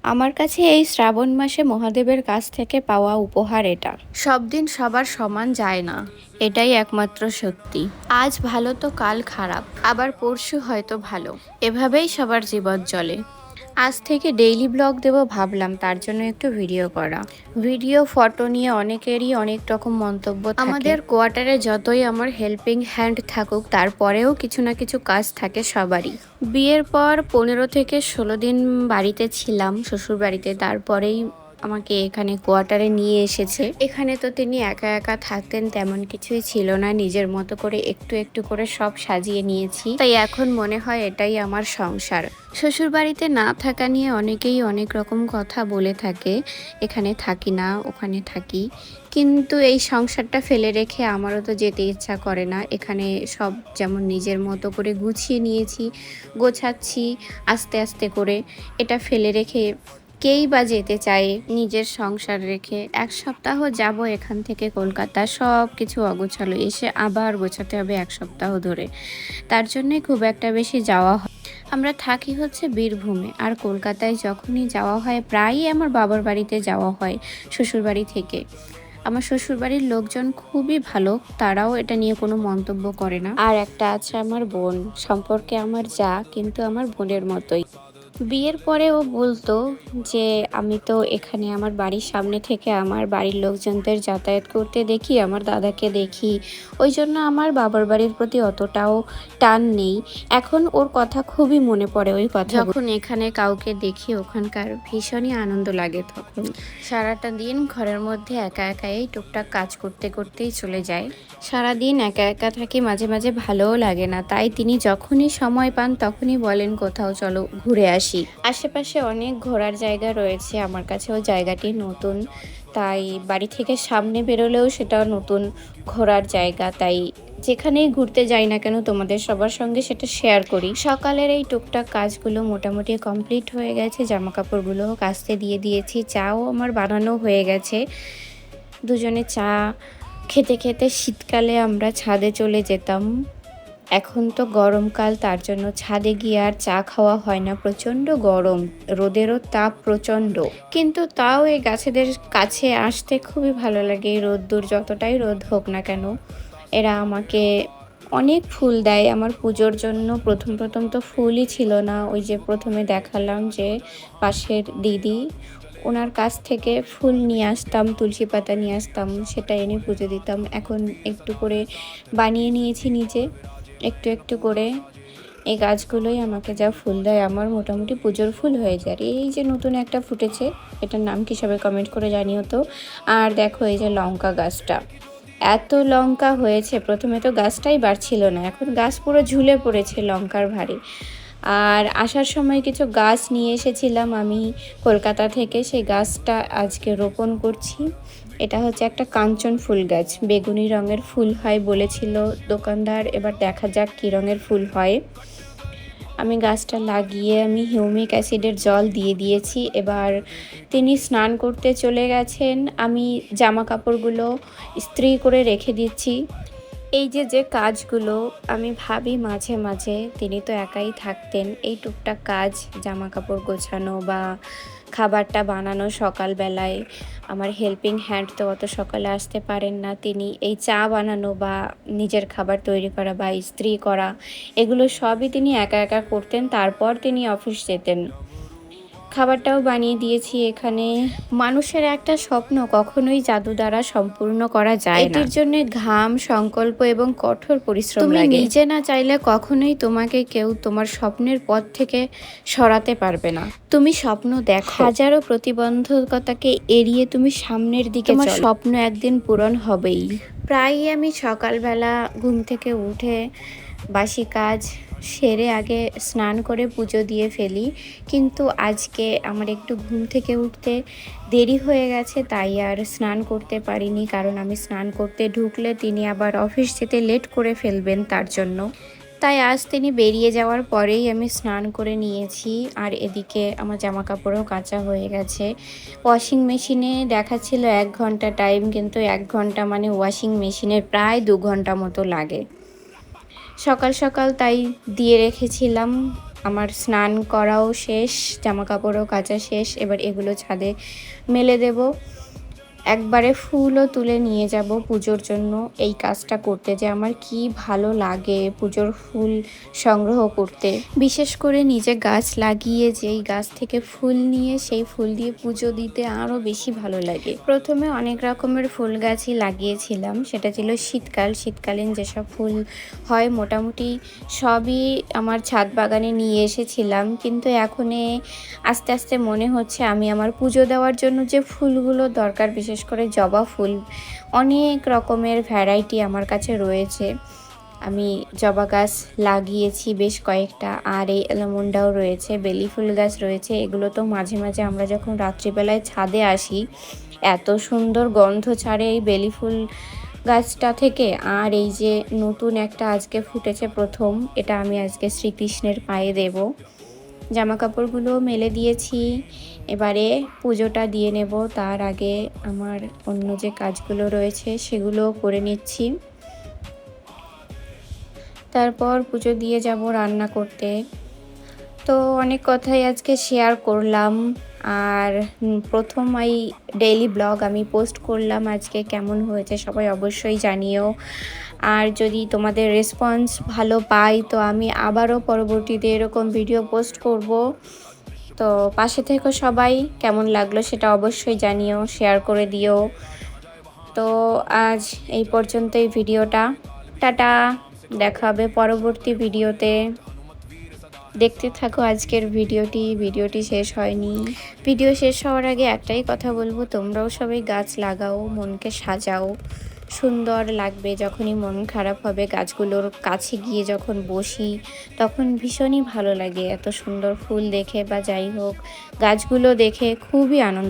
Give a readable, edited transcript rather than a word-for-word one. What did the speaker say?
আমার কাছে এই শ্রাবণ মাসে মহাদেবের কাছ থেকে পাওয়া উপহার এটা। সব দিন সবার সমান যায় না, এটাই একমাত্র সত্যি। আজ ভালো তো কাল খারাপ, আবার পরশু হয়তো ভালো। এভাবেই সবার জীবন চলে। আজ থেকে ডেইলি ব্লগ দেব ভাবলাম, তার জন্য একটু ভিডিও করা। ভিডিও ফটো নিয়ে অনেকেরই অনেক রকম মন্তব্য থাকে। আমাদের কোয়ার্টারে যতই আমার হেল্পিং হ্যান্ড থাকুক, তারপরেও কিছু না কিছু কাজ থাকে সবারই। বিয়ের পর 15 থেকে 16 দিন বাড়িতে ছিলাম, শ্বশুর বাড়িতে। তারপরেই আমাকে এখানে কোয়ার্টারে নিয়ে এসেছে। এখানে তো তিনি একা একা থাকতেন, তেমন কিছুই ছিল না। নিজের মতো করে একটু একটু করে সব সাজিয়ে নিয়েছি, তাই এখন মনে হয় এটাই আমার সংসার। শ্বশুর বাড়িতে না থাকা নিয়ে অনেকেই অনেক রকম কথা বলে থাকে, এখানে থাকি না ওখানে থাকি, কিন্তু এই সংসারটা ফেলে রেখে আমারও তো যেতে ইচ্ছা করে না। এখানে সব যেমন নিজের মতো করে গুছিয়ে নিয়েছি, গোছাচ্ছি আস্তে আস্তে করে। এটা ফেলে রেখে কেই বা যেতে চায় নিজের সংসার রেখে? এক সপ্তাহ যাব এখান থেকে কলকাতা, সব কিছু অগোছালো, এসে আবার গোছাতে হবে এক সপ্তাহ ধরে। তার জন্যে খুব একটা বেশি যাওয়া হয়। আমরা থাকি হচ্ছে বীরভূমে, আর কলকাতায় যখনই যাওয়া হয় প্রায়ই আমার বাবার বাড়িতে যাওয়া হয় শ্বশুর বাড়ি থেকে। আমার শ্বশুরবাড়ির লোকজন খুবই ভালো, তারাও এটা নিয়ে কোনো মন্তব্য করে না। আর একটা আছে আমার বোন, সম্পর্কে আমার যা, কিন্তু আমার বোনের মতোই। বিয়ের পরে ও বলতো যে আমি তো এখানে আমার বাড়ির সামনে থেকে আমার বাড়ির লোকজনদের যাতায়াত করতে দেখি, আমার দাদাকে দেখি, ওই জন্য আমার বাবার বাড়ির প্রতি অতটাও টান নেই। এখন ওর কথা খুবই মনে পড়ে, ওই কথা যখন এখানে কাউকে দেখি ওখানকার ভীষণই আনন্দ লাগে। তখন সারাটা দিন ঘরের মধ্যে একা একা এই টুকটাক কাজ করতে করতেই চলে যায়। সারাদিন একা একা থাকি, মাঝে মাঝে ভালোও লাগে না, তাই তিনি যখনই সময় পান তখনই বলেন কোথাও চলো ঘুরে আসি। আশেপাশে অনেক ঘোরার জায়গা রয়েছে, আমার কাছেও জায়গাটি নতুন, তাই বাড়ি থেকে সামনে বেরোলেও সেটাও নতুন ঘোরার জায়গা। তাই যেখানেই ঘুরতে যাই না কেন তোমাদের সবার সঙ্গে সেটা শেয়ার করি। সকালের এই টুকটাক কাজগুলো মোটামুটি কমপ্লিট হয়ে গেছে, জামা কাপড়গুলোও কাচতে দিয়ে দিয়েছি, চাও আমার বানানো হয়ে গেছে। দুজনে চা খেতে খেতে শীতকালে আমরা ছাদে চলে যেতাম। এখন তো গরমকাল, তার জন্য ছাদে গিয়ে আর চা খাওয়া হয় না, প্রচণ্ড গরম, রোদেরও তাপ প্রচণ্ড। কিন্তু তাও এই গাছেদের কাছে আসতে খুবই ভালো লাগে। এই রোদ্দুর যতটাই রোদ হোক না কেন, এরা আমাকে অনেক ফুল দেয় আমার পুজোর জন্য। প্রথম প্রথম তো ফুলই ছিল না, ওই যে প্রথমে দেখালাম যে পাশের দিদি, ওনার কাছ থেকে ফুল নিয়ে আসতাম, তুলসী পাতা নিয়ে আসতাম, সেটা এনে পুজো দিতাম। এখন একটু করে বানিয়ে নিয়েছি নিজে, একটু একটু করে। এই গাছগুলোই আমাকে যা ফুল দেয়, আমার মোটামুটি পুজোর ফুল হয়ে যায়। এই যে নতুন একটা ফুটেছে, এটার নাম কি সবাই কমেন্ট করে জানিও তো। আর দেখো এই যে লঙ্কা গাছটা, এত লঙ্কা হয়েছে, প্রথমে তো গাছটাই বাড়ছিল না, এখন গাছ পুরো ঝুলে পড়েছে লঙ্কার ভারে। আর আসার সময় কিছু গাছ নিয়ে এসেছিলাম আমি কলকাতা থেকে, সেই গাছটা আজকে রোপণ করছি। এটা হচ্ছে একটা কাঞ্চন ফুল গাছ, বেগুনি রঙের ফুল হয় বলেছিল দোকানদার, এবার দেখা যাক কী রঙের ফুল হয়। আমি গাছটা লাগিয়ে আমি হিউমিক অ্যাসিডের জল দিয়ে দিয়েছি। এবার তিনি স্নান করতে চলে গেছেন, আমি জামা কাপড়গুলো ইস্ত্রি করে রেখে দিচ্ছি। এই যে যে কাজগুলো আমি ভাবি মাঝে মাঝে, তিনি তো একাই থাকতেন, এই টুকটাক কাজ, জামা কাপড় গোছানো বা খাবারটা বানানো সকালবেলায়, আমার হেল্পিং হ্যান্ড তো অত সকালে আসতে পারেন না, তিনি এই চা বানানো বা নিজের খাবার তৈরি করা বা ইস্ত্রি করা, এগুলো সবই তিনি একা একা করতেন। তারপর তিনি অফিস যেতেন। খাবারটাও বানিয়ে দিয়েছি এখানে। মানুষের একটা স্বপ্ন কখনোই জাদু দ্বারা সম্পূর্ণ করা যায় না, এটির জন্য ঘাম, সংকল্প এবং কঠোর পরিশ্রম লাগে। তুমি নিজে না চাইলে কখনোই তোমাকে কেউ তোমার স্বপ্নের পথ থেকে সরাতে পারবে না। তুমি স্বপ্ন দেখো, হাজারো প্রতিবন্ধকতাকে এড়িয়ে তুমি সামনের দিকে চলো, তোমার স্বপ্ন একদিন পূরণ হবেই। প্রায়ই আমি সকালবেলা ঘুম থেকে উঠে বাসি কাজ সেরে আগে স্নান করে পুজো দিয়ে ফেলি, কিন্তু আজকে আমার একটু ঘুম থেকে উঠতে দেরি হয়ে গেছে, তাই আর স্নান করতে পারিনি। কারণ আমি স্নান করতে ঢুকলে তিনি আবার অফিস যেতে লেট করে ফেলবেন, তার জন্য। তাই আজ তিনি বেরিয়ে যাওয়ার পরেই আমি স্নান করে নিয়েছি। আর এদিকে আমার জামা কাপড়ও কাচা হয়ে গেছে। ওয়াশিং মেশিনে দেখাচ্ছিল 1 ঘন্টা টাইম, কিন্তু 1 ঘন্টা মানে ওয়াশিং মেশিনের প্রায় 2 ঘন্টা মতো লাগে। সকাল সকাল তাই দিয়ে রেখেছিলাম। আমার স্নান করাও শেষ, জামা কাপড়ও কাচা শেষ। এবার এগুলো ছাদে মেলে দেব। একবারে ফুলও তুলে নিয়ে যাব পুজোর জন্য। এই কাজটা করতে যে আমার কি ভালো লাগে, পুজোর ফুল সংগ্রহ করতে। বিশেষ করে নিজে গাছ লাগিয়ে যেই গাছ থেকে ফুল নিয়ে সেই ফুল দিয়ে পুজো দিতে আরও বেশি ভালো লাগে। প্রথমে অনেক রকমের ফুল গাছই লাগিয়েছিলাম, সেটা ছিল শীতকালীন যেসব ফুল হয় মোটামুটি সবই আমার ছাদ বাগানে নিয়ে এসেছিলাম। কিন্তু এখন আস্তে আস্তে মনে হচ্ছে আমি আমার পুজো দেওয়ার জন্য যে ফুলগুলো দরকার, বিশেষ করে জবা ফুল, অনেক রকমের ভ্যারাইটি আমার কাছে রয়েছে। আমি জবা গাছ লাগিয়েছি বেশ কয়েকটা, আর এই অ্যালমন্ডাও রয়েছে, বেলি ফুল গাছ রয়েছে। এগুলো তো মাঝে মাঝে আমরা যখন রাত্রিবেলায় ছাদে আসি এত সুন্দর গন্ধ ছাড়ে এই বেলি ফুল গাছটা থেকে। আর এই যে নতুন একটা আজকে ফুটেছে প্রথম, এটা আমি আজকে শ্রীকৃষ্ণের পায়ে দেব। জামা কাপড়গুলো মেলে দিয়েছি, এবারে পুজোটা দিয়ে নেব। তার আগে আমার অন্য যে কাজগুলো রয়েছে সেগুলো করে নিচ্ছি, তারপর পুজো দিয়ে যাব রান্না করতে। তো অনেক কথাই আজকে শেয়ার করলাম। আর প্রথম এই ডেইলি ব্লগ আমি পোস্ট করলাম, আজকে কেমন হয়েছে সবাই অবশ্যই জানিও। আর যদি তোমাদের রেসপন্স ভালো পাই তো আমি আবারও পরবর্তীতে এরকম ভিডিও পোস্ট করব। তো পাশে থেকো সবাই, কেমন লাগলো সেটা অবশ্যই জানিও, শেয়ার করে দিও। তো আজ এই পর্যন্তই ভিডিওটা। টাটা, দেখা হবে পরবর্তী ভিডিওতে। দেখতে থাকো আজকের ভিডিওটি শেষ হয়নি। ভিডিও শেষ হওয়ার আগে একটাই কথা বলবো, তোমরাও সবাই গাছ লাগাও, মনকে সাজাও। সুন্দর লাগবে যখনই মন খারাপ হবে, গাছগুলোর কাছে গিয়ে যখন বসি তখন ভীষণই ভালো লাগে। এত সুন্দর ফুল দেখে বা যাই হোক, গাছগুলো দেখে খুবই আনন্দ